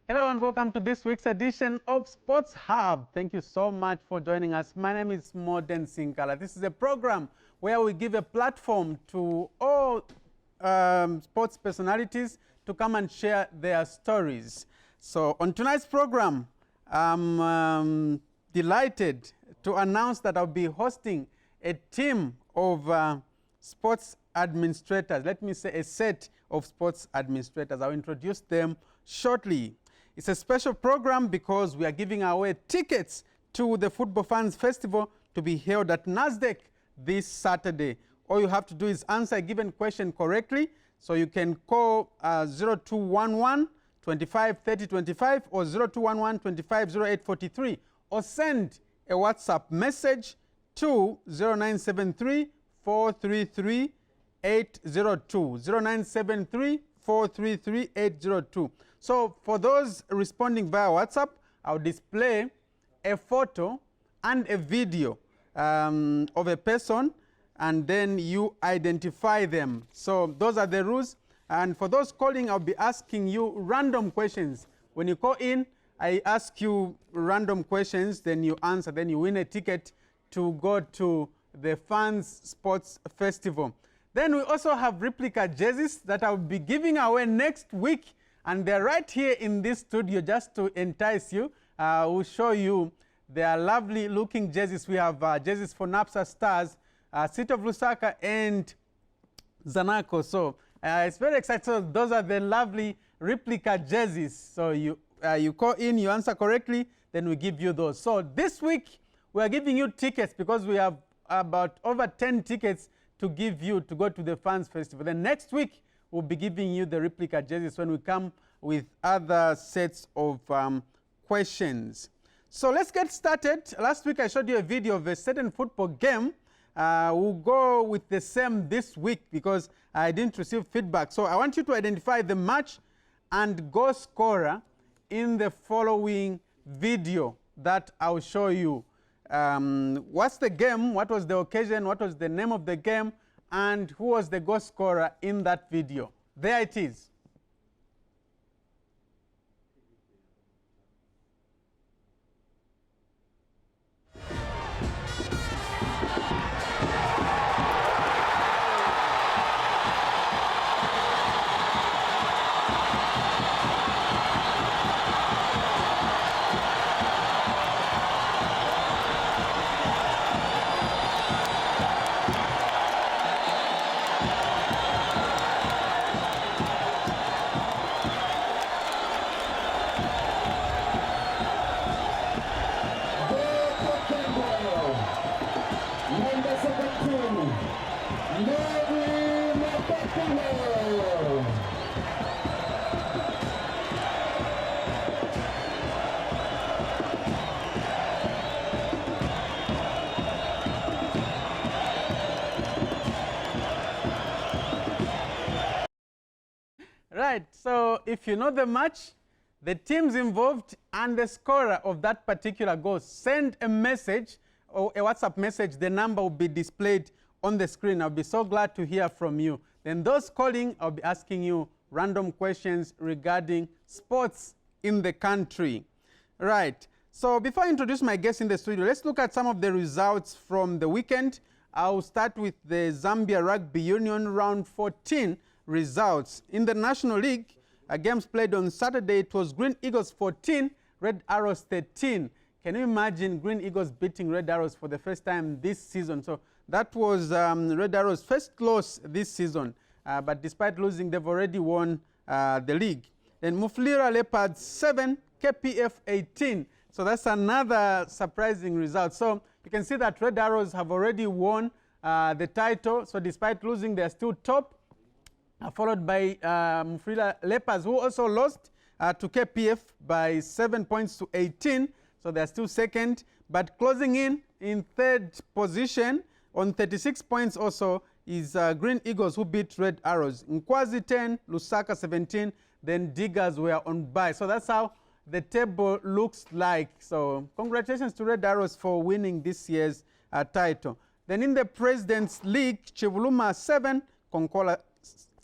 Hello and welcome to this week's edition of Sports Hub. Thank you so much for joining us. My name is Modern Sinkala. This is a program where we give a platform to all sports personalities to come and share their stories. So on tonight's program, I'm delighted to announce that I'll be hosting a team of sports administrators. Let me say a set of sports administrators. I'll introduce them shortly. It's a special program because we are giving away tickets to the Football Fans Festival to be held at NASDAQ this Saturday. All you have to do is answer a given question correctly. So you can call 0211 25 30 25 or 0211 25 08 43 or send a WhatsApp message to 0973 433 802 0973 433 802. So for those responding via WhatsApp, I'll display a photo and a video of a person, and then you identify them. So those are the rules. And for those calling, I'll be asking you random questions. When you call in, I ask you random questions, then you answer, then you win a ticket to go to the Fans Sports Festival. Then we also have replica jerseys that I'll be giving away next week. And they're right here in this studio just to entice you. We'll show you their lovely looking jerseys. We have jerseys for NAPSA Stars, City of Lusaka, and Zanaco. So it's very exciting. So those are the lovely replica jerseys. So you call in, you answer correctly, then we give you those. So this week, we are giving you tickets because we have about over 10 tickets to give you to go to the Fans Festival. Then next week, we'll be giving you the replica jerseys when we come with other sets of questions. So let's get started. Last week I showed you a video of a certain football game. We'll go with the same this week because I didn't receive feedback. So I want you to identify the match and goal scorer in the following video that I'll show you. What's the game? What was the occasion? What was the name of the game? And who was the goal scorer in that video? There it is. Right, so if you know the match, the teams involved, and the scorer of that particular goal, send a message or a WhatsApp message. The number will be displayed on the screen. I'll be so glad to hear from you. Then those calling, I'll be asking you random questions regarding sports in the country. Right, so before I introduce my guests in the studio, let's look at some of the results from the weekend. I'll start with the Zambia Rugby Union round 14 results. In the National League, games played on Saturday, it was Green Eagles 14, Red Arrows 13. Can you imagine Green Eagles beating Red Arrows for the first time this season? So that was Red Arrows' first loss this season. But despite losing, they've already won the league. Then Mufulira Leopards 7, KPF 18. So that's another surprising result. So you can see that Red Arrows have already won the title. So despite losing, they're still top. Followed by Mufulira Leopards, who also lost to KPF by 7 points to 18. So they're still second. But closing in third position on 36 points also is Green Eagles, who beat Red Arrows. Nkwazi 10, Lusaka 17, then Diggers were on bye. So that's how the table looks like. So congratulations to Red Arrows for winning this year's title. Then in the President's League, Chivuluma 7, Konkola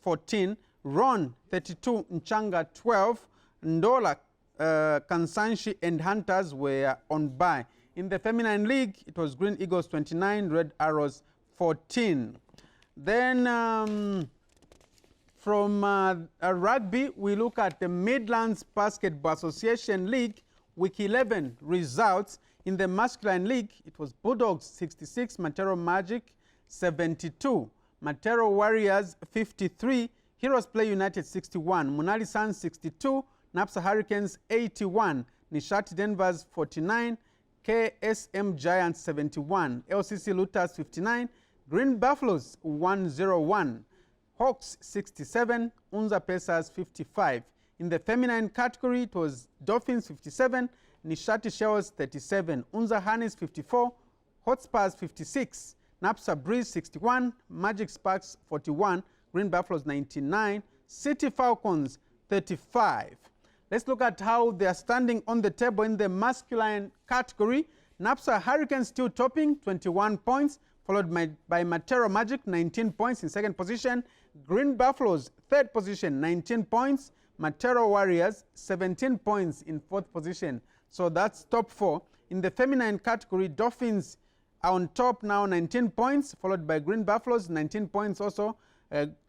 14, Ron 32, Nchanga 12, Ndola Kansanshi and Hunters were on bye. In the feminine league, it was Green Eagles 29, Red Arrows 14. Then from rugby, we look at the Midlands Basketball Association League, Week 11 results. In the masculine league, it was Bulldogs 66, Matero Magic 72, Matero Warriors 53, Heroes Play United 61, Munali Suns 62, Napsa Hurricanes 81, Nishati Denvers 49, KSM Giants 71, LCC Looters 59, Green Buffaloes 101, Hawks 67, Unza Pacers 55. In the feminine category, it was Dolphins 57, Nishati Shells 37, Unza Hannies 54, Hotspurs 56, Napsa Breeze 61, Magic Sparks 41, Green Buffaloes 99, City Falcons 35. Let's look at how they are standing on the table in the masculine category. Napsa Hurricanes still topping, 21 points, followed by Matero Magic, 19 points in second position. Green Buffaloes, third position, 19 points. Matero Warriors, 17 points in fourth position. So that's top four. In the feminine category, Dolphins are on top now, 19 points, followed by Green Buffaloes, 19 points also.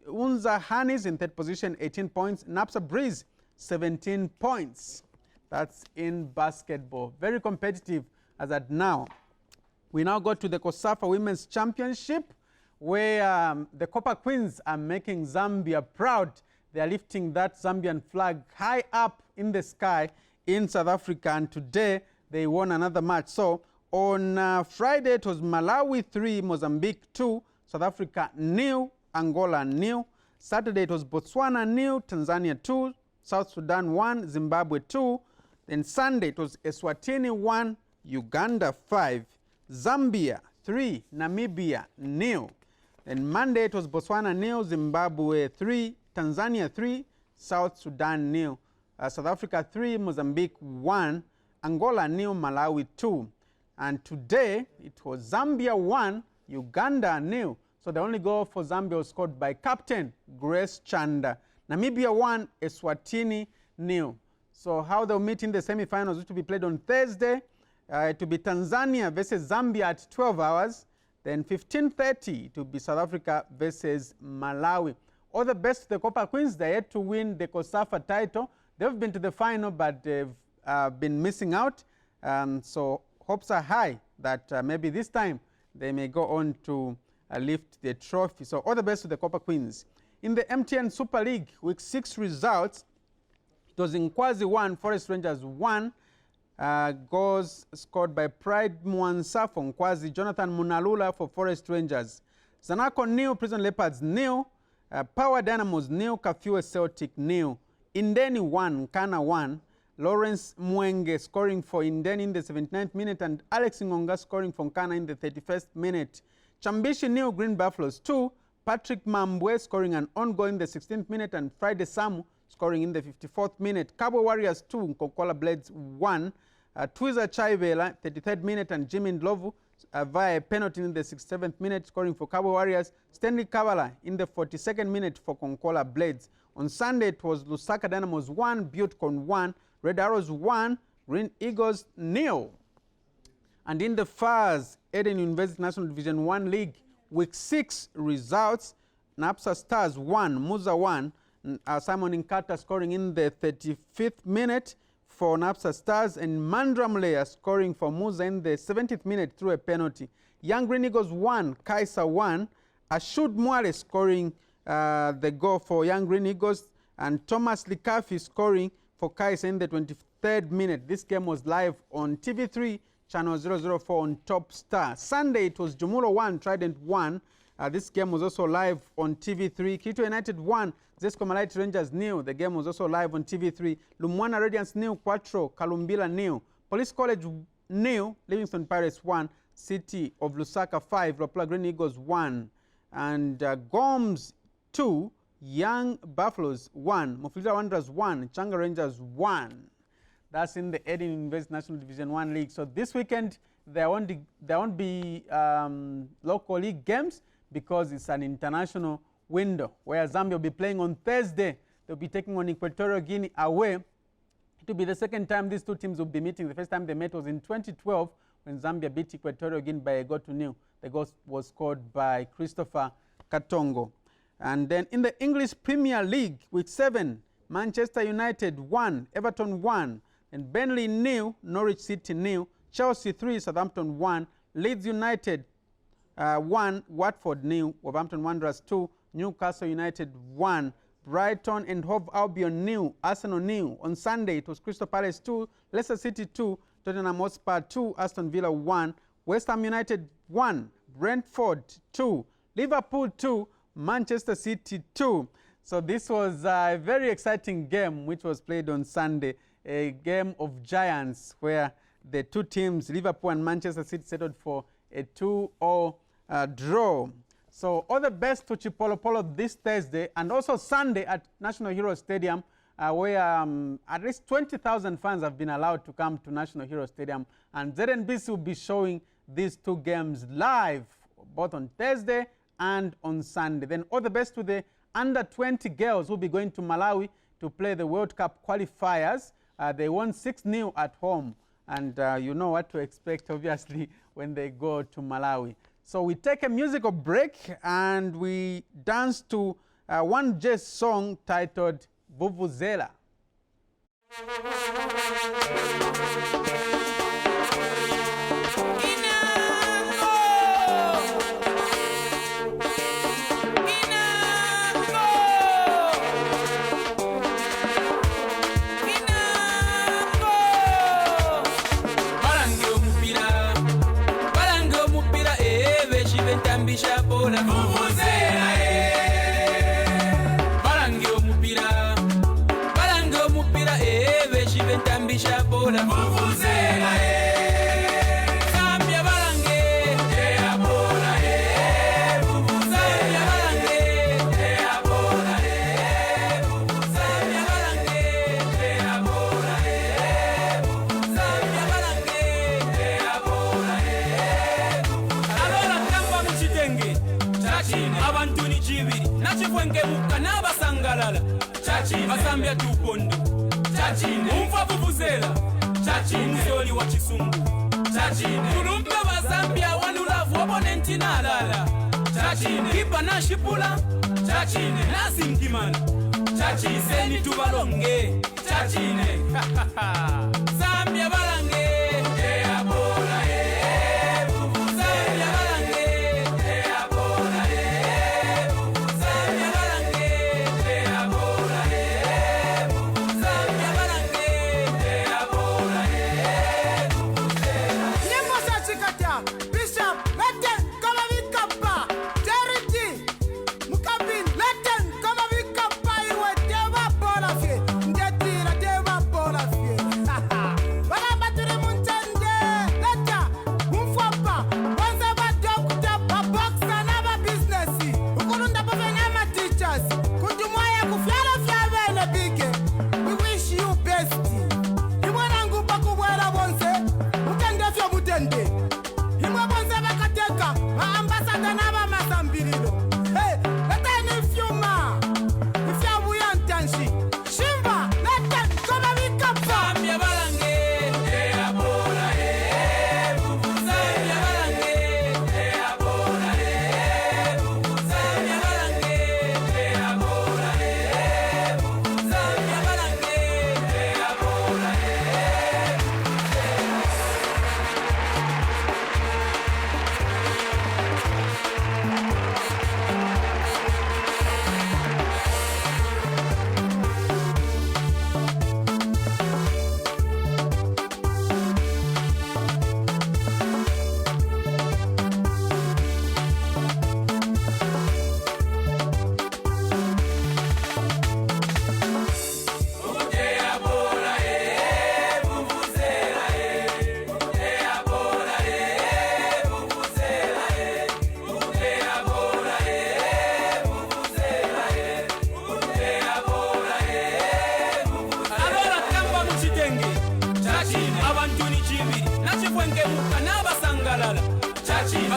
Unza Hannies in third position, 18 points. Napsa Breeze, 17 points. That's in basketball. Very competitive as at now. We now go to the Kosafa Women's Championship, where the Copper Queens are making Zambia proud. They are lifting that Zambian flag high up in the sky in South Africa, and today they won another match. So on Friday, it was Malawi 3, Mozambique 2, South Africa 0, Angola 0. Saturday, it was Botswana 0, Tanzania 2, South Sudan 1, Zimbabwe 2. Then Sunday, it was Eswatini 1, Uganda 5, Zambia 3, Namibia 0. Then Monday, it was Botswana 0, Zimbabwe 3, Tanzania 3, South Sudan 0. South Africa 3, Mozambique 1, Angola 0, Malawi 2. And today, it was Zambia 1, Uganda 0. So the only goal for Zambia was scored by captain Grace Chanda. Namibia 1, Eswatini 0. So how they'll meet in the semi-finals, which will be played on Thursday. It will be Tanzania versus Zambia at 12 hours. Then 15:30, it will be South Africa versus Malawi. All the best to the Copper Queens. They had to win the Kosafa title. They've been to the final, but they've been missing out. So hopes are high that maybe this time they may go on to lift the trophy. So all the best to the Copper Queens. In the MTN Super League, Week 6 results, it was in Nkwazi 1, Forest Rangers 1. Goals scored by Pride Mwansa for Nkwazi, Jonathan Munalula for Forest Rangers. Zanaco 0, Prison Leopards 0, Power Dynamos 0, Kafue Celtic 0. Indeni 1, Nkana 1. Lawrence Mwenge scoring for Indeni in the 79th minute, and Alex Ngonga scoring for Nkana in the 31st minute. Chambishi 0, Green Buffaloes 2. Patrick Mambwe scoring an on goal in the 16th minute, and Friday Samu scoring in the 54th minute. Cabo Warriors 2, Nkokola Blades 1. Twiza Chaivela, 33rd minute, and Jimmy Ndlovu via a penalty in the 67th minute, scoring for Cabo Warriors. Stanley Kavala in the 42nd minute for Konkola Blades. On Sunday, it was Lusaka Dynamos 1, Buttecon 1, Red Arrows 1, Green Eagles 0. And in the FARS, Eden University National Division 1 League, Week 6 results, Napsa Stars 1, Muza 1, Simon Nkata scoring in the 35th minute for Napsa Stars, and Mandra Mleya scoring for Muza in the 70th minute through a penalty. Young Green Eagles 1, Kaisa 1, Ashud Mwale scoring the goal for Young Green Eagles, and Thomas Likafi scoring for Kaisa in the 23rd minute. This game was live on TV3, channel 004 on Top Star. Sunday, it was Jumulo 1, Trident 1. This game was also live on TV3. Kito United 1, Zesco Malite Rangers 0. The game was also live on TV3. Lumwana Radiance 0, Quattro, Kalumbila 0. Police College 0, Livingston Pirates 1, City of Lusaka 5, Ropla Green Eagles 1. And Gomes 2, Young Buffaloes 1, Mufulira Wanderers 1, Changa Rangers 1. That's in the Eden University National Division 1 League. So this weekend, there won't be local league games because it's an international window, where Zambia will be playing on Thursday. They'll be taking on Equatorial Guinea away It will be the second time these two teams will be meeting. The first time they met was in 2012 when Zambia beat Equatorial Guinea by a goal to nil. The goal was scored by Christopher Katongo. And then in the English Premier League, week 7, Manchester United 1, Everton 1, and Burnley 0, Norwich City 0, Chelsea 3, Southampton 1, Leeds United 1, Watford 0, Wolverhampton Wanderers 2, Newcastle United 1, Brighton and Hove Albion 0, Arsenal 0. On Sunday, it was Crystal Palace 2, Leicester City 2, Tottenham Hotspur 2, Aston Villa 1, West Ham United 1, Brentford 2, Liverpool 2, Manchester City 2. So this was a very exciting game which was played on Sunday, a game of giants where the two teams, Liverpool and Manchester City, settled for a 2-2 draw. So all the best to Chipolopolo this Thursday and also Sunday at National Hero Stadium, where at least 20,000 fans have been allowed to come to National Hero Stadium. And ZNBC will be showing these two games live, both on Thursday and on Sunday. Then all the best to the under-20 girls who will be going to Malawi to play the World Cup qualifiers. They won 6-0 at home. And you know what to expect, obviously, when they go to Malawi. So we take a musical break and we dance to one jazz song titled Vuvuzela. Zambia tupondo chachine umfa vuvuzela chachine msoli wa chisungu chachine tulumbe wa Zambia wanulavu opponenti nalala chachine kipa na shipula chachine nasi mkimana chachine seni tubalonge chachine Zambia balange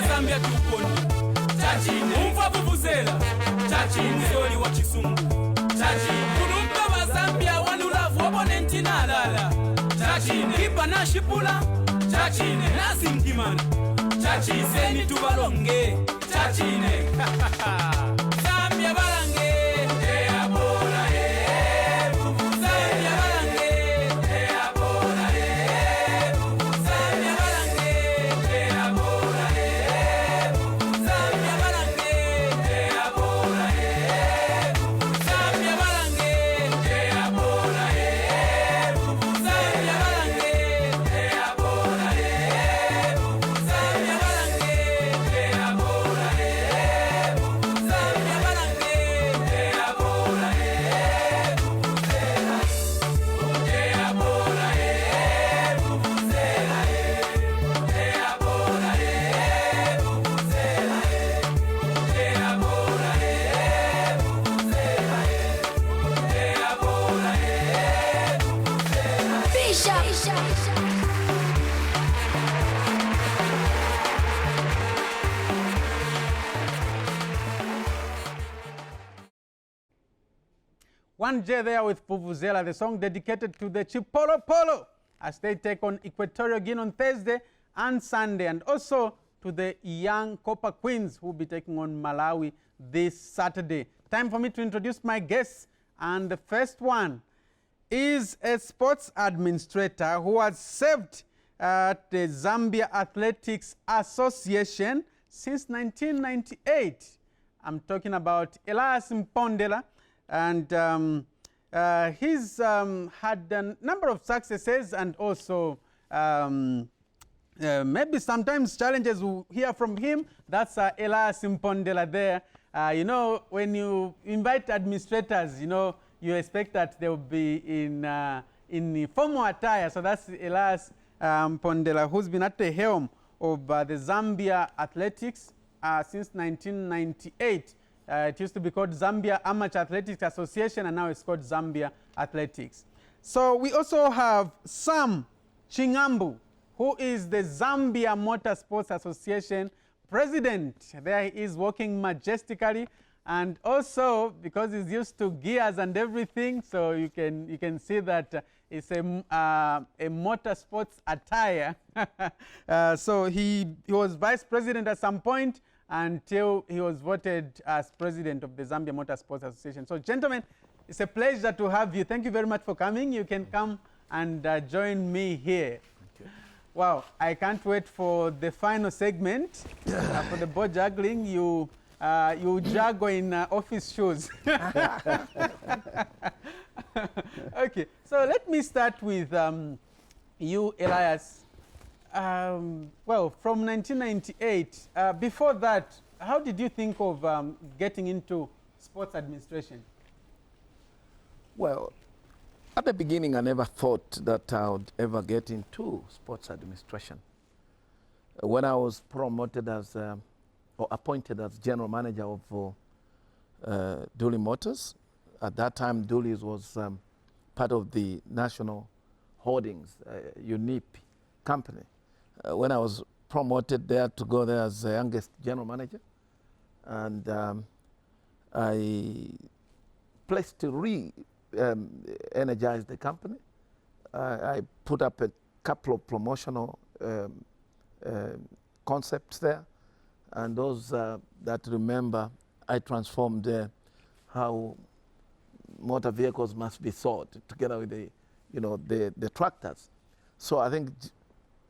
Zambia tupondo chachine umfa vuvuzela chachine msoli wa chisungu chachine kulumbe wa Zambia wanulavu opponenti nalala chachine kipa nashipula chachine nasimkimana chachiseni tubalonge chachine Zambia balange eabola Zambia balange eabola Zambia balange eabola Zambia balange eabola Zambia balange eabola Zambia balange eabola Zambia balange eabola Zambia balange eabola One J there with Vuvuzela, the song dedicated to the Chipolo Polo as they take on Equatorial Guinea on Thursday and Sunday, and also to the young Copper Queens who will be taking on Malawi this Saturday. Time for me to introduce my guests, and the first one is a sports administrator who has served at the Zambia Athletics Association since 1998. I'm talking about Elias Mpondela, and he's had a number of successes and also maybe sometimes challenges. We'll hear from him. That's Elias Mpondela there. You know, when you invite administrators, you know, you expect that they will be in formal attire. So that's Elias Mpondela, who's been at the helm of the Zambia Athletics since 1998. It used to be called Zambia Amateur Athletics Association, and now it's called Zambia Athletics. So we also have Sam Ching'Ambu, who is the Zambia Motorsports Association president. There he is working majestically, and also because he's used to gears and everything, so you can see that it's a motorsports attire. So he was vice president at some point until he was voted as president of the Zambia Motorsports Association. So gentlemen, it's a pleasure to have you. Thank you very much for coming. You can come and join me here. Wow, I can't wait for the final segment for the ball juggling. You juggle in office shoes. Okay, so let me start with you, Elias. Well, from 1998, before that, how did you think of getting into sports administration? Well, at the beginning, I never thought that I would ever get into sports administration. When I was promoted as, or appointed as general manager of Dooley Motors, at that time, Dooley's was part of the National Holdings, UNIP company. When I was promoted there to go there as the youngest general manager, and I placed to energize the company. I put up a couple of promotional concepts there, and those that remember, I transformed how motor vehicles must be sold together with the, the tractors. So I think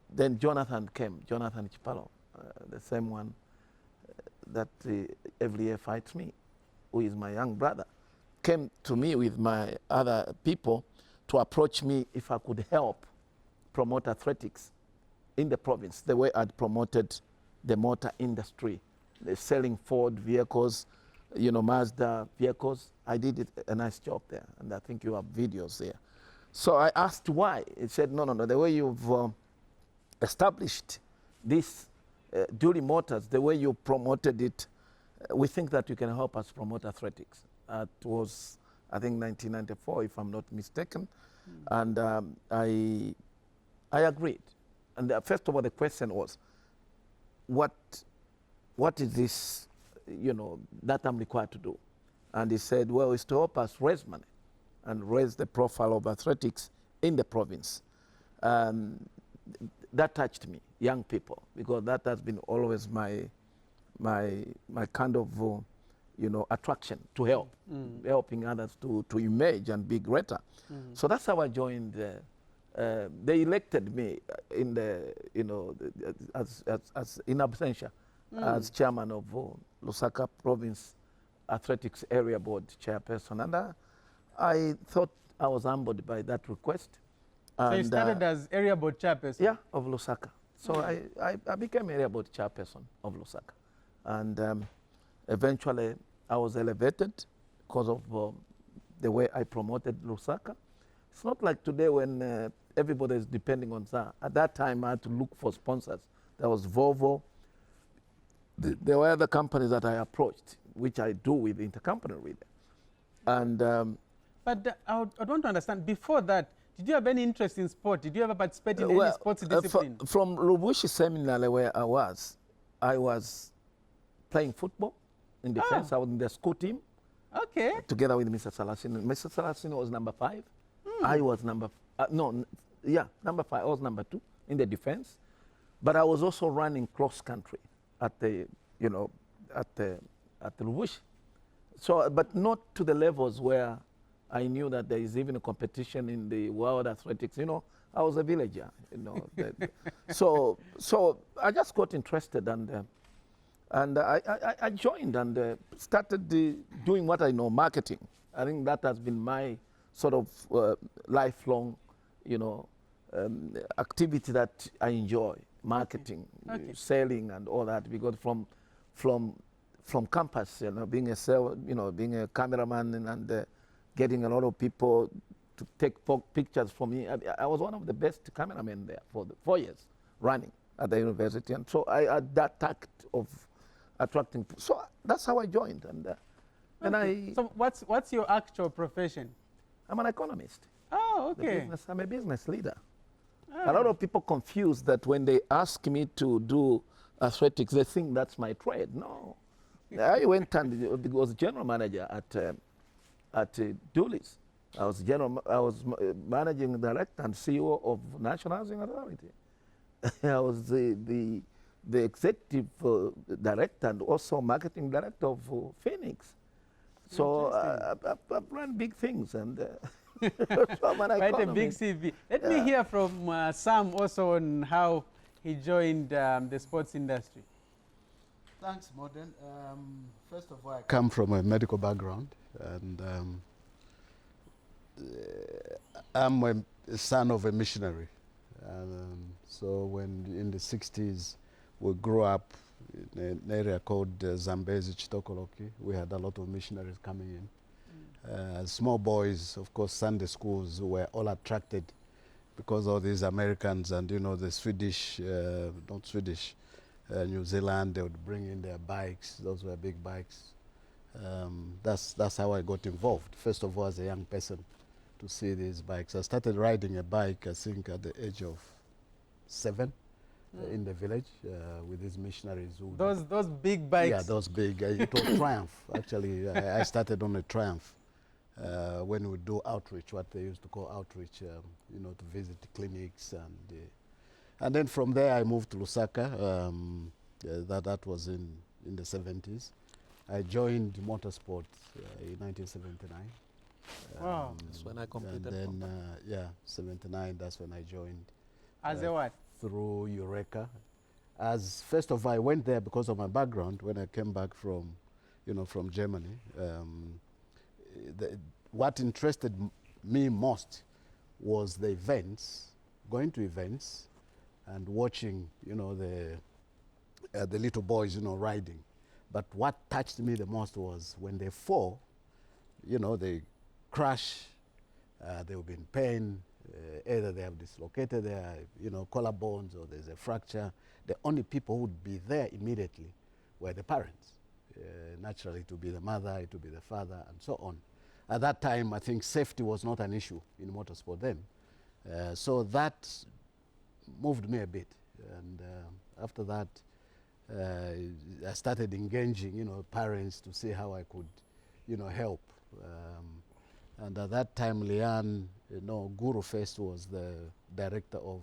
then Jonathan came, Jonathan Chipalo, the same one that every year fights me, who is my young brother, came to me with my other people to approach me if I could help promote athletics in the province, the way I'd promoted the motor industry, the selling Ford vehicles, Mazda vehicles. I did a nice job there, and I think you have videos there. So I asked why. He said, no, the way you've established this Dooley Motors, the way you promoted it, we think that you can help us promote athletics. It was, I think, 1994, if I'm not mistaken. And I agreed. And first of all, the question was, what is this, that I'm required to do? And he said, well, it's to help us raise money. and raise the profile of athletics in the province. That touched me, young people, because that has been always my kind of attraction to help, helping others to emerge and be greater. So that's how I joined. They elected me in the as in absentia as chairman of Lusaka Province Athletics Area Board chairperson, and I thought I was humbled by that request. So you started as area board chairperson? Yeah, of Lusaka. So I became area board chairperson of Lusaka, and eventually I was elevated because of the way I promoted Lusaka. It's not like today when everybody is depending on that. At that time, I had to look for sponsors. There was Volvo. There were other companies that I approached, which I do with intercompany with. And but I want to understand, before that, did you have any interest in sport? Did you ever participate in any sports discipline? From Lubushi Seminary, where I was playing football in defense. I was in the school team. Okay. Together with Mr. Salasino. Mr. Salasino was number 5. I was number 5. I was number 2 in the defense. But I was also running cross country at the Lubushi. So, but not to the levels where I knew that there is even a competition in the world athletics. I was a villager. So I just got interested, and I joined and started doing what I know, marketing. I think that has been my sort of lifelong, activity that I enjoy, marketing, selling, and all that. Because from campus, being a cameraman and getting a lot of people to take pictures for me. I was one of the best cameramen there for 4 years running at the university, and so I had that tact of attracting. So that's how I joined, and So what's your actual profession? I'm an economist. Oh, okay. I'm a business leader. A lot of people confuse that when they ask me to do athletics, they think that's my trade. No, I went and was general manager at Dooley's. I was managing director and CEO of National Housing Authority. I was the executive director and also marketing director of Phoenix. So I've run big things, and so quite a big CV. Let me hear from Sam also on how he joined the sports industry. Thanks, Modern. First of all, I come from a medical background, and I'm a son of a missionary. So when in the 60s, we grew up in an area called Zambezi, Chitokoloki. We had a lot of missionaries coming in. Small boys, of course, Sunday schools were all attracted because of these Americans and, the Swedish, not Swedish, New Zealand, they would bring in their bikes. Those were big bikes. That's how I got involved. First of all, as a young person, to see these bikes. I started riding a bike, I think, at the age of 7 in the village with these missionaries. Those big bikes? Yeah, those big. It was Triumph, actually. I started on a Triumph when we do outreach, what they used to call outreach, to visit clinics. And then from there, I moved to Lusaka. That was in the 70s. I joined motorsport in 1979. Wow. That's when I completed. And then, 79, that's when I joined. As a what? Through Eureka. First of all, I went there because of my background when I came back from Germany. What interested me most was the events, going to events and watching, the little boys, riding. But what touched me the most was when they fall, they crash, they will be in pain, either they have dislocated their, collarbones or there's a fracture. The only people who would be there immediately were the parents. Naturally, it would be the mother, it would be the father, and so on. At that time, I think safety was not an issue in motorsport then. So that moved me a bit. And after that, I started engaging, parents to see how I could, help. And at that time, Lian, Guru first was the director of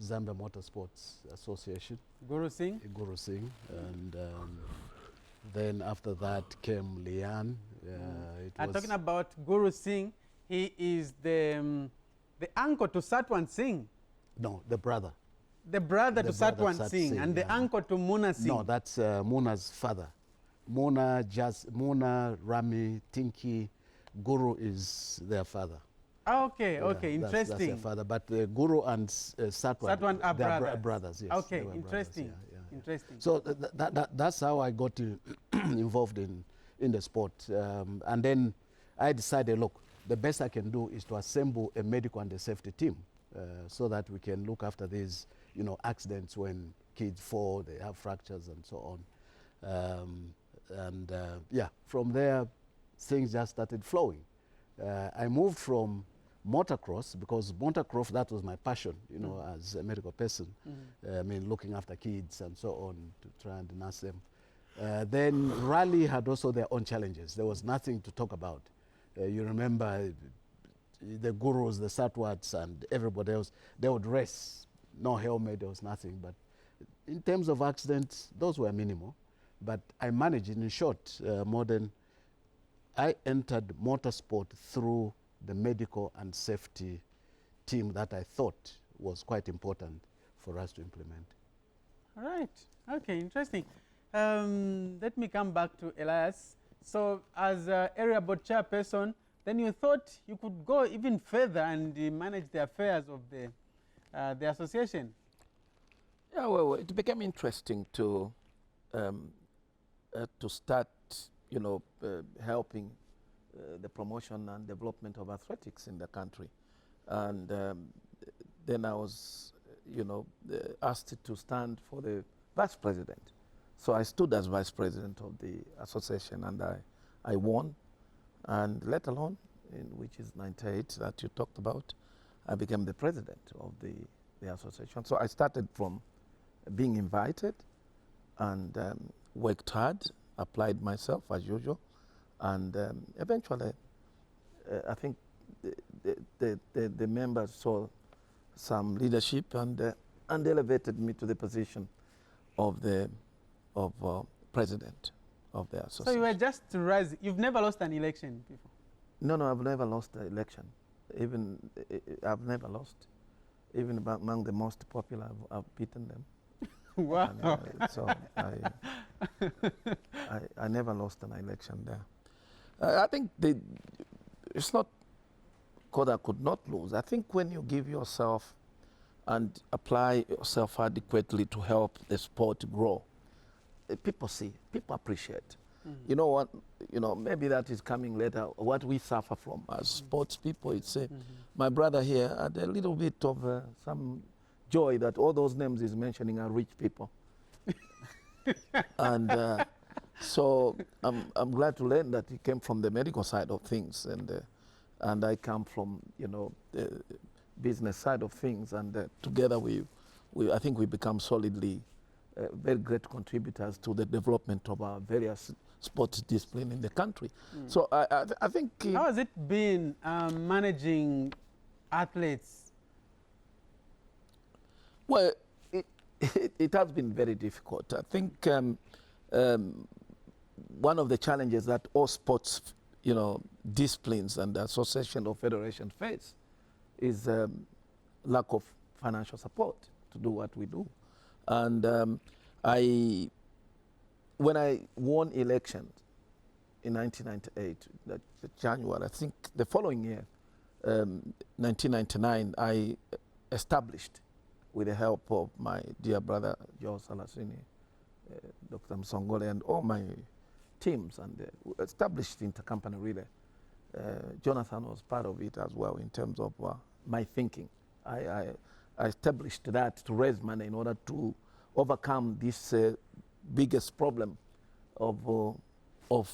Zambia Motorsports Association. Guru Singh? Guru Singh. And then after that came Lian. I'm talking about Guru Singh. He is the uncle to Satwan Singh. No, the brother. The brother The to brother Satwan Sat Singh Singh, and the yeah. uncle to Muna Singh. No, that's Muna's father. Muna, Rami, Tinki, Guru is their father. Okay, Yeah, okay, that's their interesting. father. But Guru and Satwan, Satwan are they are brothers. brothers, yes. Okay, they were brothers, interesting. yeah, yeah. Interesting. So that's how I got involved in the sport. And then I decided, look, the best I can do is to assemble a medical and a safety team so that we can look after these, accidents when kids fall, they have fractures and so on. Yeah, from there, things just started flowing. I moved from motocross because motocross, that was my passion, as a medical person. I mean, looking after kids and so on to try and nurse them. Then rally had also their own challenges. There was nothing to talk about. You remember the gurus, the Satwats, and everybody else, they would race. No helmet, there was nothing. But in terms of accidents, those were minimal. But I managed, in short, I entered motorsport through the medical and safety team that I thought was quite important for us to implement. All right. Okay, interesting. Let me come back to Elias. So as area board chairperson, then you thought you could go even further and manage the affairs of the association. Yeah, well, it became interesting to start, helping the promotion and development of athletics in the country. And then I was, asked to stand for the vice president. So I stood as vice president of the association, and I won. And let alone, which is 98 that you talked about, I became the president of the association. So I started from being invited and worked hard, applied myself as usual, and eventually I think the members saw some leadership and elevated me to the position of president of the association. So you were just rising. You've never lost an election before? No, I've never lost an election. I've never lost. Even among the most popular, I've beaten them. Wow. And, so I never lost an election there. I think it's not because I could not lose. I think when you give yourself and apply yourself adequately to help the sport grow, people see, people appreciate. You know what, maybe that is coming later. What we suffer from as sports people, it's my brother here had a little bit of some joy that all those names he's mentioning are rich people. And so I'm glad to learn that he came from the medical side of things, and I come from the business side of things, and together I think we become solidly very great contributors to the development of our various sports discipline in the country. So I think... How has it been managing athletes? Well, it has been very difficult. I think one of the challenges that all sports, disciplines and association or federation face is lack of financial support to do what we do. And when I won elections in 1998, January, I think the following year, 1999, I established, with the help of my dear brother, Joe Salasini, Dr. Msongole, and all my teams, and established intercompany relay. Jonathan was part of it as well in terms of my thinking. I established that to raise money in order to overcome this biggest problem of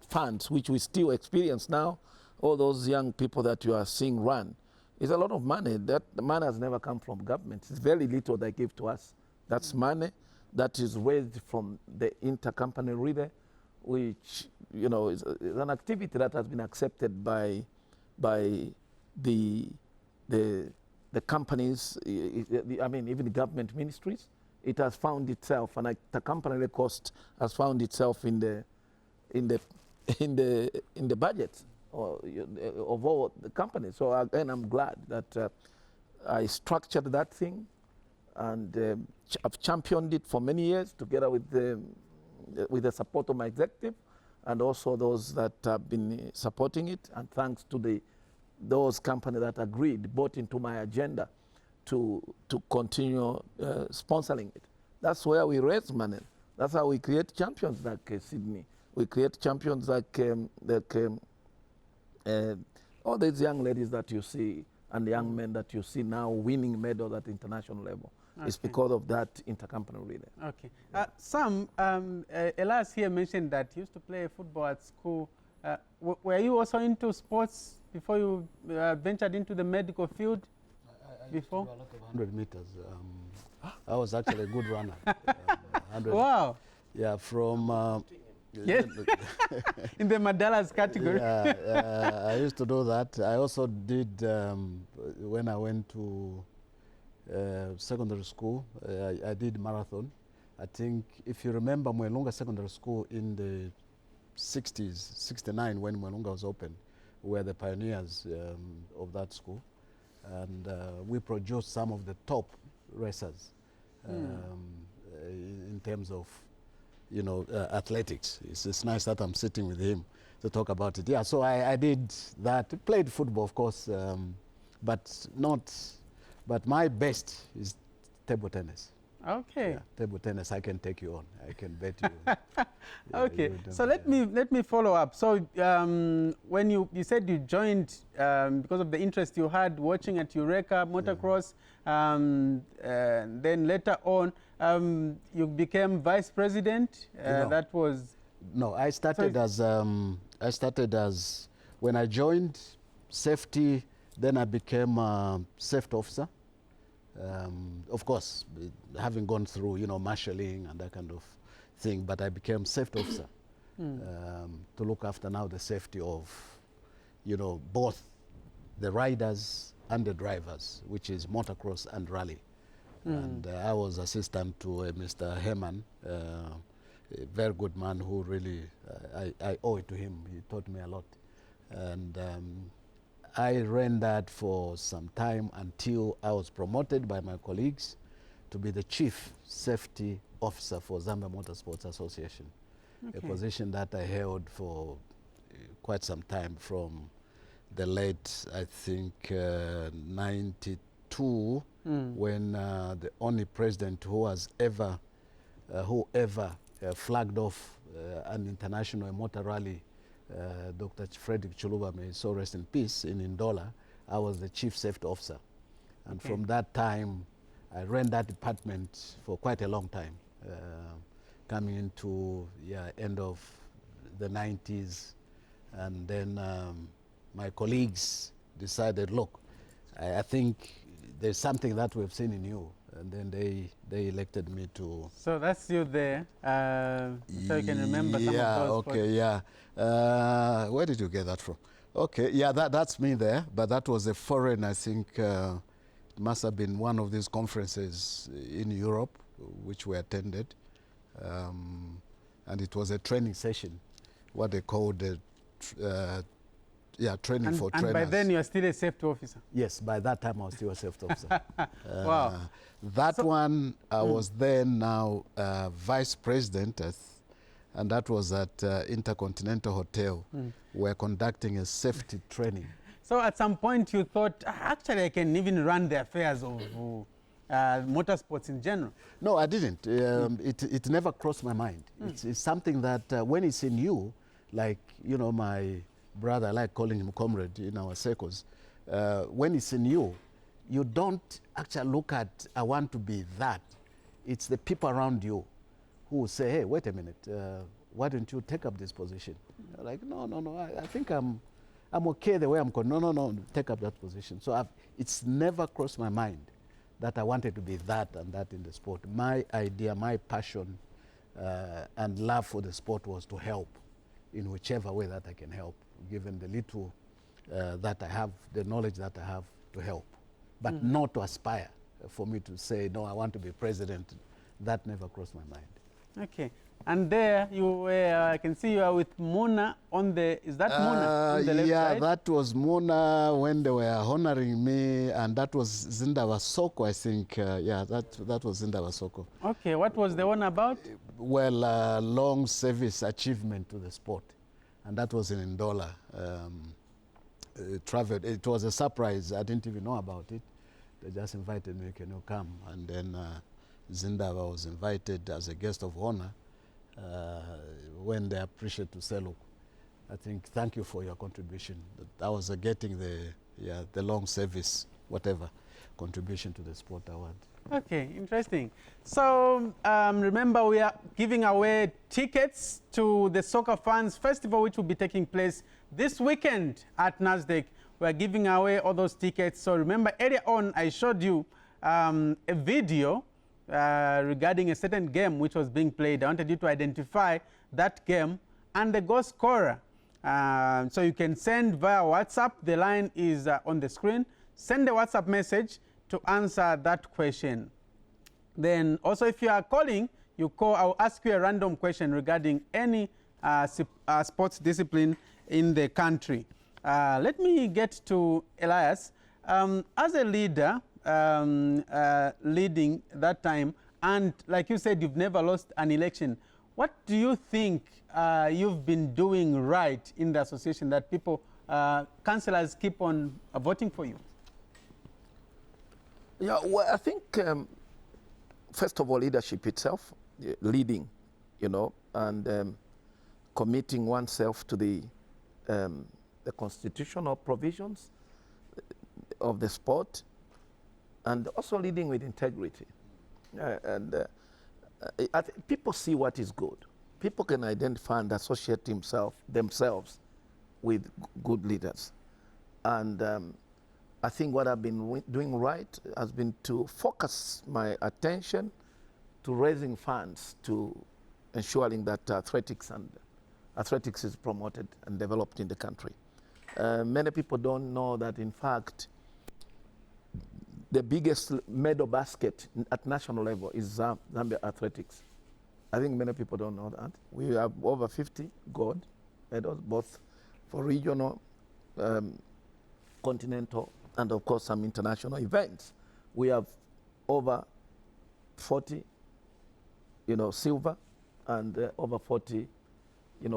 funds, which we still experience now. All those young people that you are seeing run, is a lot of money. That money has never come from government. It's very little they give to us. That's money that is raised from the intercompany relay which, you know, is an activity that has been accepted by the companies, I mean, even the government ministries. It has found itself, and the company cost has found itself in the budget of all the companies. So again, I'm glad that I structured that thing, and I've championed it for many years together with the support of my executive, and also those that have been supporting it. And thanks to those companies that agreed, bought into my agenda to continue sponsoring it. That's where we raise money. That's how we create champions like Sydney. We create champions like all these young ladies that you see and the young men that you see now winning medals at international level. Okay. It's because of that intercompany relay. Okay. Sam, Elias here mentioned that you used to play football at school. Were you also into sports before you ventured into the medical field? I before? Used to do a lot of 100 meters. I was actually a good runner. 100. Wow. Yeah, from... yes. In the Mandela's category. Yeah, I used to do that. I also did, when I went to secondary school, I did marathon. I think, if you remember Mwelunga Secondary School in the 60s, 69, when Mwelunga was open, we were the pioneers of that school. And we produced some of the top racers in terms of, you know, athletics. It's nice that I'm sitting with him to talk about it. Yeah, so I did that. Played football, of course, but my best is table tennis. Okay. Yeah, table tennis, I can take you on. I can bet you. Yeah, okay. So let me follow up. So when you said you joined because of the interest you had watching at Eureka motocross, then later on you became vice president. That was no. I started as when I joined safety. Then I became a safety officer. Of course, having gone through, you know, marshalling and that kind of thing, but I became safety officer to look after now the safety of, you know, both the riders and the drivers, which is motocross and rally. And I was assistant to Mr. Herman, a very good man who really, I owe it to him. He taught me a lot. And I ran that for some time until I was promoted by my colleagues to be the chief safety officer for Zambia Motorsports Association, a position that I held for quite some time from the late, I think, 92, when the only president who has ever flagged off an international motor rally, Dr. Frederick Chuluba, may so rest in peace, in Ndola, I was the chief safety officer. And from that time, I ran that department for quite a long time, coming into end of the 90s. And then my colleagues decided, look, I think there's something that we've seen in you. And then they elected me to... So that's you there, so you can remember some of those. Okay, yeah. Where did you get that from? Okay, yeah, that's me there, but that was a foreign, I think, it must have been one of these conferences in Europe, which we attended. And it was a training session, what they called training for trainers. And by then you are still a safety officer? Yes, by that time I was still a safety officer. Wow. That one, I was then now vice president, and that was at Intercontinental Hotel. We're conducting a safety training. So at some point you thought, actually I can even run the affairs of motorsports in general? No, I didn't. It never crossed my mind. It's something that when it's in you, like, you know, my brother, I like calling him comrade in our circles, when it's in you, you don't actually look at, I want to be that. It's the people around you who say, hey, wait a minute, why don't you take up this position? You're like, no, I think I'm okay the way I'm going. No, take up that position. So it's never crossed my mind that I wanted to be that and that in the sport. My idea, my passion and love for the sport was to help in whichever way that I can help, given the little that I have, the knowledge that I have to help, but not to aspire for me to say, no, I want to be president. That never crossed my mind. Okay. And there you were, I can see you are with Muna on the, is that Muna on the left yeah, side? that was Muna when they were honoring me, and that was Zindawa Soko, I think. Yeah, that was Zindawa Soko. Okay, what was the one about? Well, long service achievement to the sport, and that was in Ndola. Traveled. It was a surprise. I didn't even know about it. They just invited me, can you come? And then Zindawa was invited as a guest of honor. When they appreciate to say, look, I think thank you for your contribution. I was getting the long service, whatever, contribution to the sport award. Okay, interesting. So remember, we are giving away tickets to the Soccer Fans Festival, which will be taking place this weekend at NASDAQ. We are giving away all those tickets. So remember, earlier on, I showed you a video regarding a certain game which was being played. I wanted you to identify that game and the goal scorer. So you can send via WhatsApp. The line is on the screen. Send a WhatsApp message to answer that question. Then also, if you are calling, you call, I'll ask you a random question regarding any sports discipline in the country. Let me get to Elias. As a leader, leading that time, and like you said, you've never lost an election. What do you think you've been doing right in the association that people, councillors keep on voting for you? Yeah, well, I think, first of all, leadership itself, leading, you know, and committing oneself to the constitutional provisions of the sport, and also leading with integrity. People see what is good. People can identify and associate themselves with good leaders. And I think what I've been doing right has been to focus my attention to raising funds to ensuring that athletics is promoted and developed in the country. Many people don't know that, in fact, the biggest medal basket at national level is Zambia Athletics. I think many people don't know that. We have over 50 gold medals, both for regional, continental, and of course some international events. We have over 40, silver, and over 40,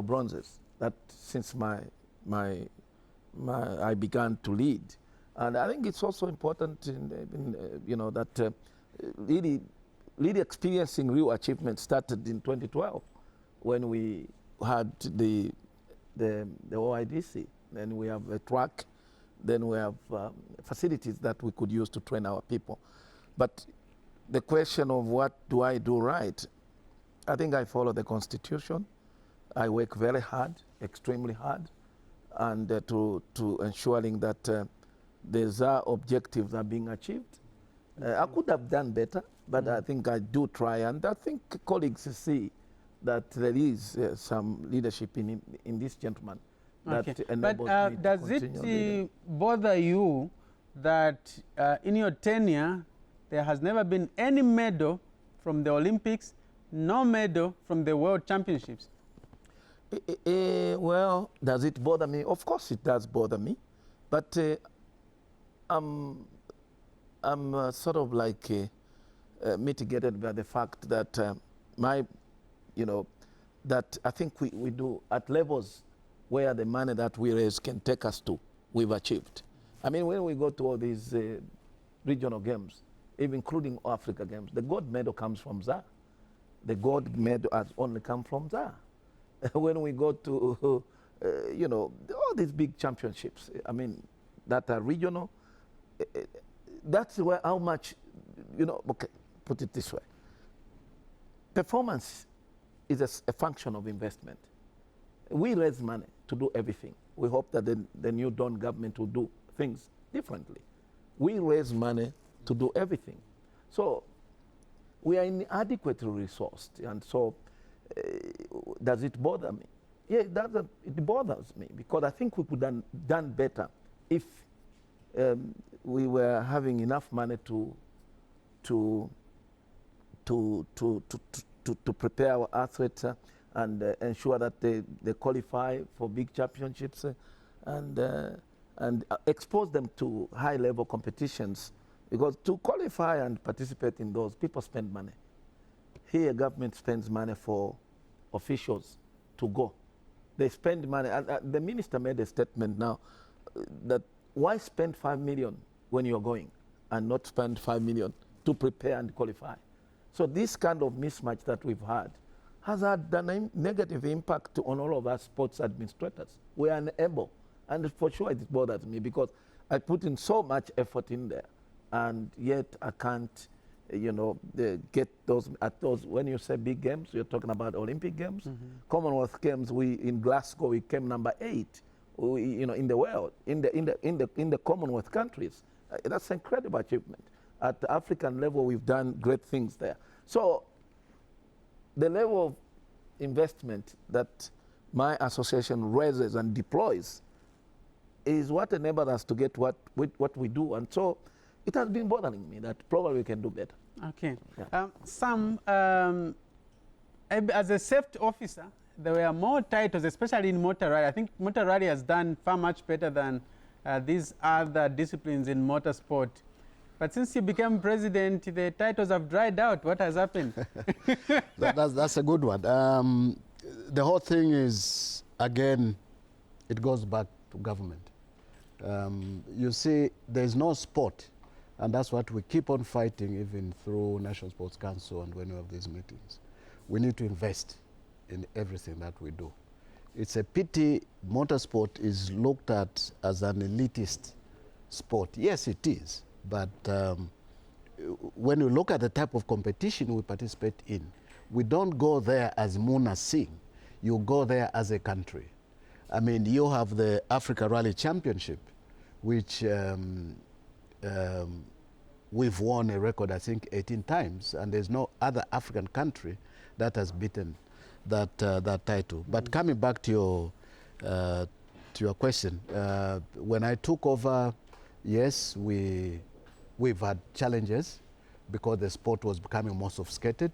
bronzes. That since I began to lead. And I think it's also important, that really experiencing real achievement started in 2012 when we had the OIDC. Then we have a track, then we have facilities that we could use to train our people. But the question of what do I do right, I think I follow the Constitution. I work very hard, extremely hard, and to ensuring that these objectives are being achieved. I could have done better, but I think I do try, and I think colleagues see that there is some leadership in this gentleman. Okay. That enables but me to does continue it leading. bother you that in your tenure there has never been any medal from the Olympics, no medal from the World Championships? Well, does it bother me? Of course it does bother me, but I'm sort of like mitigated by the fact that that I think we do at levels where the money that we raise can take us to, we've achieved. I mean, when we go to all these regional games, even including Africa games, the gold medal comes from ZA. The gold medal has only come from ZA. When we go to, all these big championships, I mean, that are regional, that's where how much, okay, put it this way. Performance is a function of investment. We raise money to do everything. We hope that the new Dawn government will do things differently. We raise money to do everything. So we are inadequately resourced. And so does it bother me? Yeah, it bothers me because I think we could have done better if we were having enough money to prepare our athletes and ensure that they qualify for big championships and expose them to high-level competitions. Because to qualify and participate in those, people spend money. Here, government spends money for officials to go. They spend money. The minister made a statement now that why spend 5 million when you're going and not spend 5 million to prepare and qualify? So this kind of mismatch that we've had has had a negative impact on all of us sports administrators. We are unable, and for sure it bothers me because I put in so much effort in there, and yet I can't, get those, when you say big games, you're talking about Olympic Games, Commonwealth Games, in Glasgow, we came number 8, in the world, in the Commonwealth countries. That's an incredible achievement. At the African level, we've done great things there. So the level of investment that my association raises and deploys is what enables us to get what we do. And so it has been bothering me that probably we can do better. Okay. Yeah. Sam, as a safety officer, there were more titles, especially in motor rally. I think motor rally has done far much better than these other disciplines in motorsport. But since you became president, the titles have dried out. What has happened? That's a good one. The whole thing is, again, it goes back to government. You see, there's no sport, and that's what we keep on fighting even through National Sports Council and when we have these meetings. We need to invest in everything that we do. It's a pity motorsport is looked at as an elitist sport. Yes, it is. But when you look at the type of competition we participate in, we don't go there as Muna Singh. You go there as a country. I mean, you have the Africa Rally Championship, which we've won a record, I think, 18 times, and there's no other African country that has beaten that title. But coming back to your question, when I took over, yes, we've had challenges because the sport was becoming more sophisticated.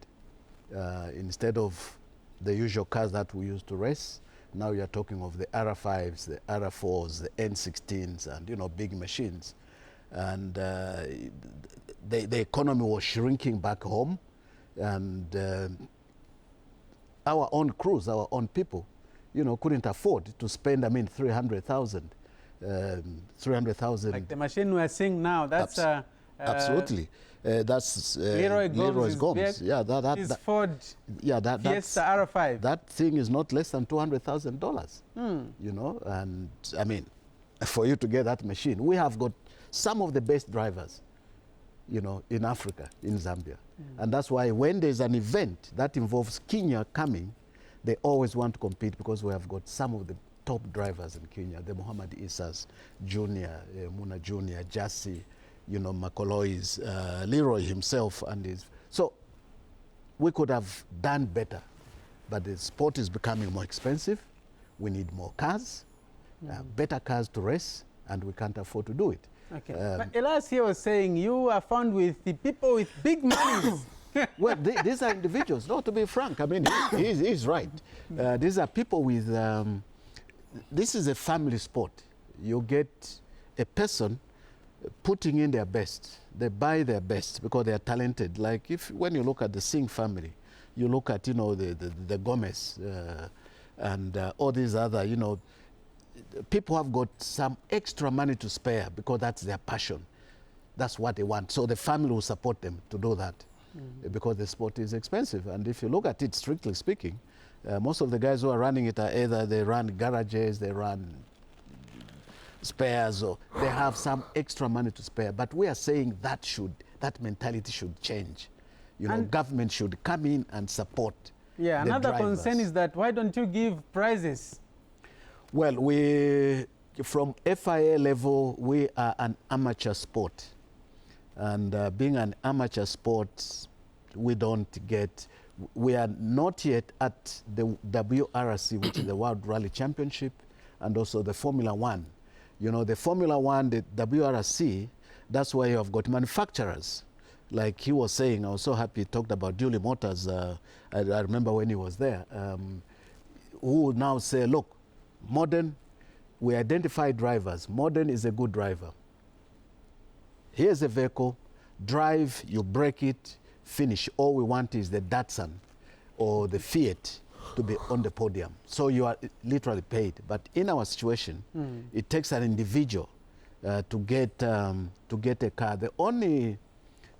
Instead of the usual cars that we used to race, now you're talking of the R5s, the R4s, the N16s, and big machines. And the economy was shrinking back home, and our own crews, our own people, couldn't afford to spend, 300,000. 300,000. Like the machine we're seeing now, that's absolutely. That's Leroy Gomes. Yeah, is Ford. Yeah, Fiesta R5. That thing is not less than $200,000. And for you to get that machine, we have got some of the best drivers, in Africa, in Zambia, and that's why when there's an event that involves Kenya coming, they always want to compete because we have got some of the top drivers in Kenya, the Muhammad Isas, Junior, Muna Junior, Jassy, Makolois, Leroy himself, so we could have done better, but the sport is becoming more expensive. We need more cars, better cars to race, and we can't afford to do it. Okay. But Elias here was saying you are found with the people with big money. Well, these are individuals. No, to be frank, he's right. These are people with. This is a family sport. You get a person putting in their best. They buy their best because they are talented. Like when you look at the Singh family, you look at the Gomez and all these other people have got some extra money to spare because that's their passion. That's what they want. So the family will support them to do that because the sport is expensive. And if you look at it strictly speaking, most of the guys who are running it are either they run garages, they run spares, or they have some extra money to spare. But we are saying that mentality should change. Government should come in and support. Yeah, another concern is that why don't you give prizes? Well, from FIA level, we are an amateur sport. And being an amateur sport, we are not yet at the WRC, which is the World Rally Championship, and also the Formula One. You know, the Formula One, the WRC, that's where you have got manufacturers. Like he was saying, I was so happy he talked about Julie Motors. I remember when he was there, who would now say, look, Modern, we identify drivers. Modern is a good driver. Here's a vehicle, drive, you break it, finish. All we want is the Datsun or the Fiat to be on the podium. So you are literally paid. But in our situation, it takes an individual to get a car. The only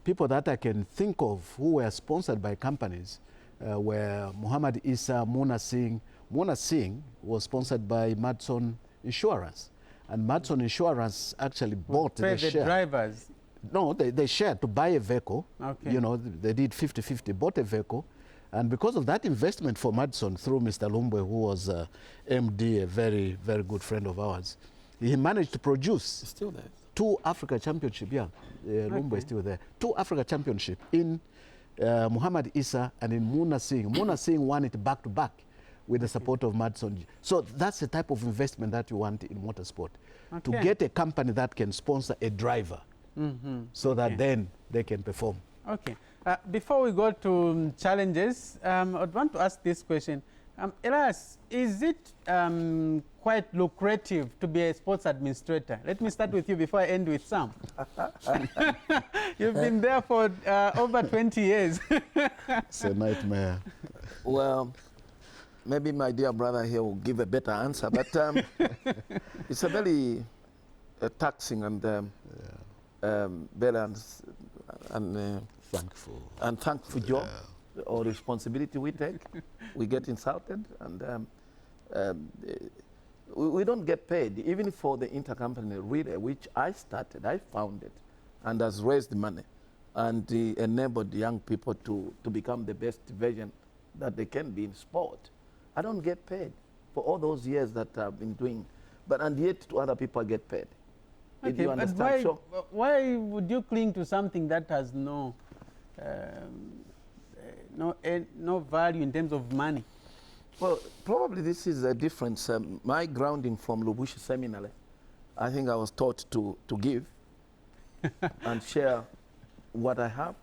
people that I can think of who were sponsored by companies were Muhammad Isa, Muna Singh. Muna Singh was sponsored by Madson Insurance. And Madson Insurance actually bought the share. Drivers? No, they shared to buy a vehicle. Okay. You know, they did 50-50, bought a vehicle. And because of that investment for Madson through Mr. Lumbwe, who was MD, a very, very good friend of ours, he managed to produce It's still there. 2 Africa Championship, Lumbwe is still there. 2 Africa Championship in Muhammad Isa and in Muna Singh. Muna Singh won it back to back with the support of Madson. So that's the type of investment that you want in motorsport. To get a company that can sponsor a driver so that then they can perform. Okay. Before we go to challenges, I'd want to ask this question. Elias, is it quite lucrative to be a sports administrator? Let me start with you before I end with Sam. You've been there for over 20 years. It's a nightmare. Well, maybe my dear brother here will give a better answer, but it's a very taxing and balance and thankful job or responsibility we take. We get insulted, and we don't get paid, even for the intercompany relay, which I started, I founded, and has raised money, and enabled young people to become the best version that they can be in sport. I don't get paid for all those years that I've been doing, and yet to other people get paid. Okay, you understand? but why would you cling to something that has no value in terms of money? Well, probably this is a difference. My grounding from Lubushi Seminary, I think I was taught to give and share what I have.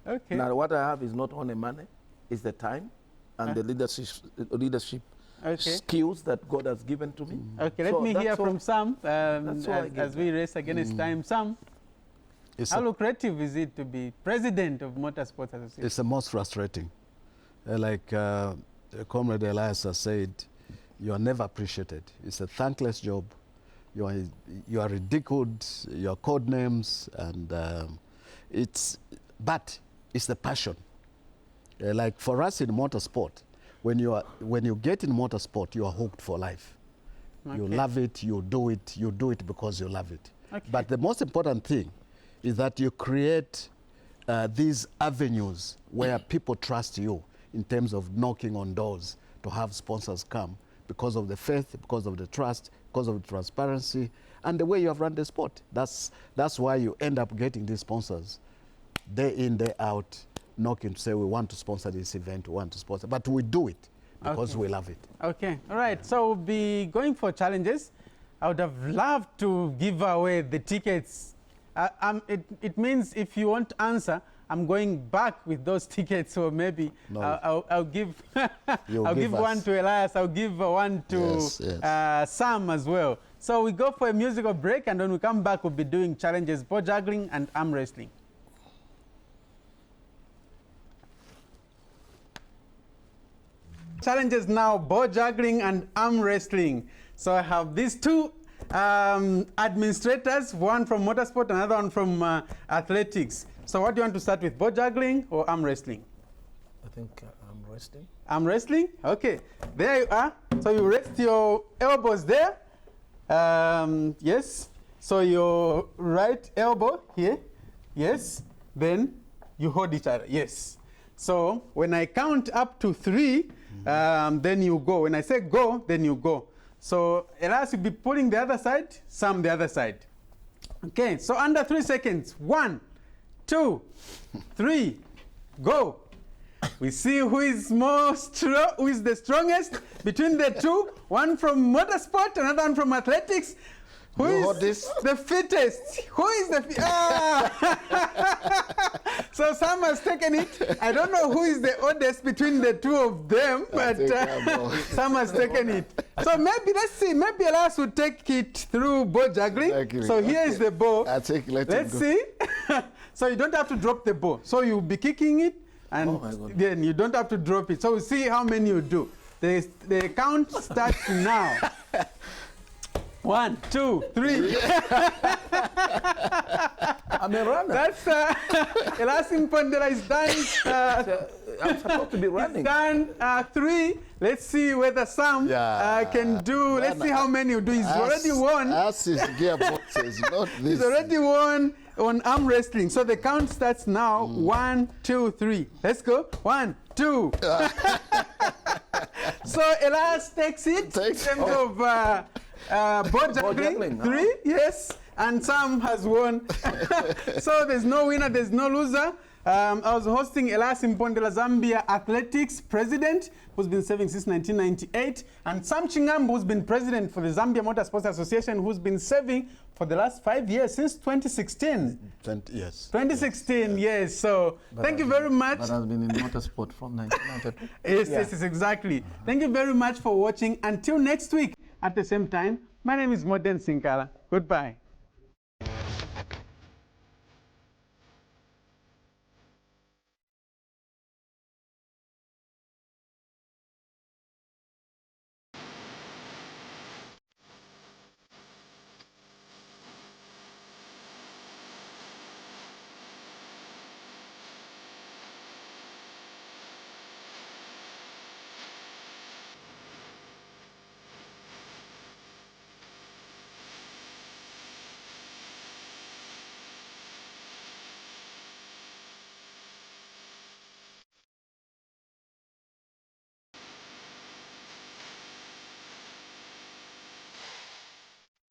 Okay. Now, what I have is not only money, it's the time and the leadership skills that God has given to me. Okay, let me hear from Sam as we race against time. Sam, how lucrative is it to be president of Motorsports Association? It's the most frustrating. Like Comrade Elias has said, you are never appreciated. It's a thankless job. You are ridiculed, your code names, and but it's the passion. Like for us in motorsport, when you get in motorsport, you are hooked for life. Okay. You love it, you do it because you love it. Okay. But the most important thing is that you create these avenues where people trust you in terms of knocking on doors to have sponsors come because of the faith, because of the trust, because of the transparency, and the way you have run the sport. That's why you end up getting these sponsors day in, day out, knocking to say, we want to sponsor this event, we want to sponsor, but we do it because we love it. Okay, all right, so we'll be going for challenges. I would have loved to give away the tickets. It means if you want to answer, I'm going back with those tickets, so maybe I'll give I'll give one to Elias, I'll give one to Sam as well. So we go for a musical break, and when we come back, we'll be doing challenges, both juggling and arm wrestling. Challenges now, bow juggling and arm wrestling. So I have these two administrators, one from motorsport, another one from athletics. So what do you want to start with, bow juggling or arm wrestling? I think arm wrestling. Arm wrestling? Okay, there you are. So you rest your elbows there. Yes. So your right elbow here. Yes. Then you hold each other. Yes. So when I count up to 3, then you go. When I say go, then you go. So Elias will be pulling the other side, Sam the other side. Okay, so under 3 seconds. 1, 2, 3, go. We see who is who is the strongest between the two. One from motorsport, another one from athletics. Who is the fittest? Who is the So Sam has taken it. I don't know who is the oldest between the two of them, but Sam has taken it. So maybe, let's see, maybe Elias will take it through bow juggling. Exactly. So here is the bow. Let's see. So you don't have to drop the bow. So you'll be kicking it, and then you don't have to drop it. So we'll see how many you do. The count starts now. 1, 2, 3. I'm a runner. That's Elias Mpondela is done. I'm supposed to be running. Done 3. Let's see whether Sam can do. Let's see how many you do. He's already won. As is gearboxes, not this. He's already won on arm wrestling. So the count starts now. 1, 2, 3. Let's go. 1, 2. So Elias takes it in terms of bow juggling. 3, yes. And Sam has won. So there's no winner, there's no loser. I was hosting Elias Mpondela, Zambia Athletics president, who's been serving since 1998, and Sam Ching'Ambu, who's been president for the Zambia Motorsports Association, who's been serving for the last 5 years, since 2016. 2016, yes. So thank you very much. But I've been in motorsport from 1992. Yes, exactly. Thank you very much for watching. Until next week at the same time, my name is Moden Sinkala. Goodbye.